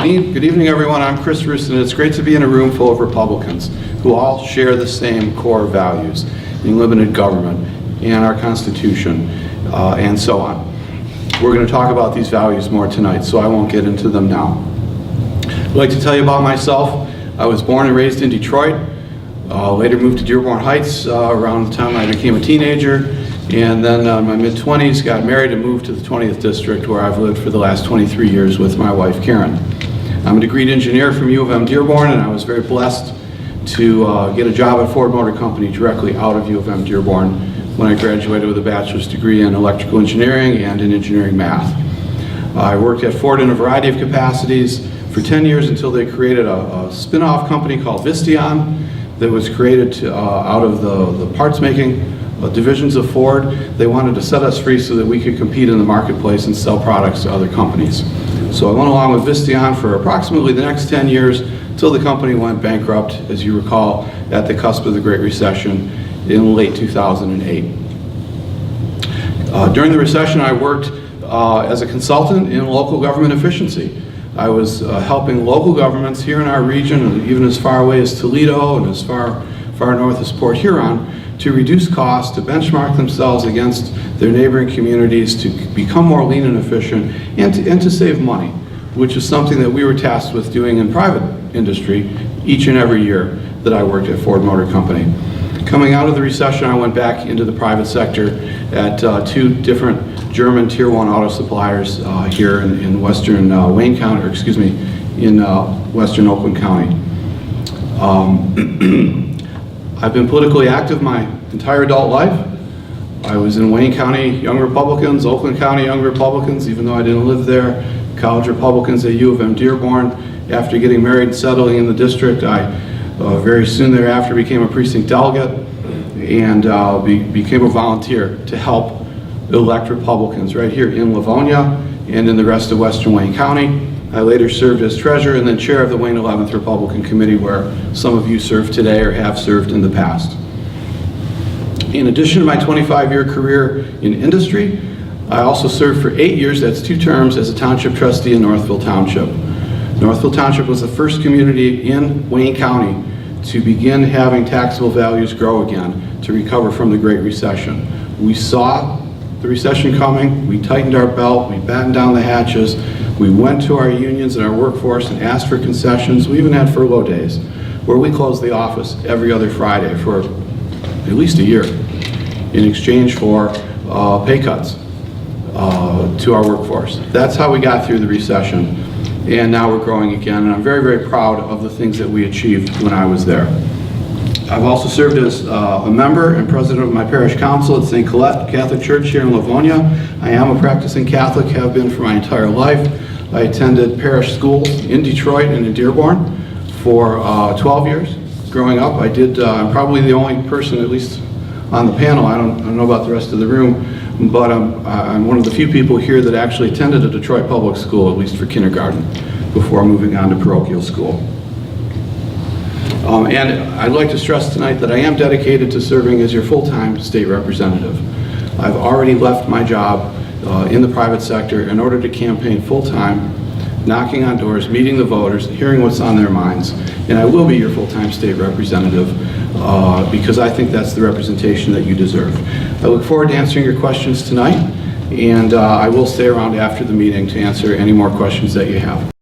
Good evening, everyone. I'm Chris Roosen, and it's great to be in a room full of Republicans who all share the same core values in limited government and our Constitution, and so on. We're going to talk about these values more tonight, so I won't get into them now. I'd like to tell you about myself. I was born and raised in Detroit, later moved to Dearborn Heights around the time I became a teenager, and then in my mid-20s got married and moved to the 20th District, where I've lived for the last 23 years with my wife, Karen. I'm a degreed engineer from U of M Dearborn, and I was very blessed to get a job at Ford Motor Company directly out of U of M Dearborn when I graduated with a bachelor's degree in electrical engineering and in engineering math. I worked at Ford in a variety of capacities for 10 years until they created a spin-off company called Visteon that was created out of the parts making divisions of Ford. They wanted to set us free so that we could compete in the marketplace and sell products to other companies. So I went along with Visteon for approximately the next 10 years until the company went bankrupt, as you recall, at the cusp of the Great Recession in late 2008. During the recession, I worked as a consultant in local government efficiency. I was helping local governments here in our region, even as far away as Toledo and as far north as Port Huron, to reduce costs, to benchmark themselves against their neighboring communities, to become more lean and efficient, and to save money, which is something that we were tasked with doing in private industry each and every year that I worked at Ford Motor Company. Coming out of the recession, I went back into the private sector at two different German Tier 1 auto suppliers here in western Wayne County, or excuse me, in western Oakland County. I've been politically active my entire adult life. I was in Wayne County Young Republicans, Oakland County Young Republicans, even though I didn't live there, College Republicans at U of M Dearborn. After getting married and settling in the district, I very soon thereafter became a precinct delegate and became a volunteer to help elect Republicans right here in Livonia and in the rest of western Wayne County. I later served as treasurer and then chair of the Wayne 11th Republican Committee, where some of you serve today or have served in the past. In addition to my 25-year career in industry, I also served for 8 years, that's 2 terms, as a township trustee in Northville Township. Northville Township was the first community in Wayne County to begin having taxable values grow again to recover from the Great Recession. We saw the recession coming, we tightened our belt, we battened down the hatches, we went to our unions and our workforce and asked for concessions. We even had furlough days where we closed the office every other Friday for at least a year in exchange for pay cuts to our workforce. That's how we got through the recession, and now we're growing again, and I'm very, very proud of the things that we achieved when I was there. I've also served as a member and president of my parish council at St. Colette Catholic Church here in Livonia. I am a practicing Catholic, have been for my entire life. I attended parish schools in Detroit and in Dearborn for 12 years. Growing up, I'm probably the only person, at least on the panel, I don't know about the rest of the room, but I'm one of the few people here that actually attended a Detroit public school, at least for kindergarten, before moving on to parochial school. And I'd like to stress tonight that I am dedicated to serving as your full-time state representative. I've already left my job in the private sector in order to campaign full-time, knocking on doors, meeting the voters, hearing what's on their minds, and I will be your full-time state representative because I think that's the representation that you deserve. I look forward to answering your questions tonight, and I will stay around after the meeting to answer any more questions that you have.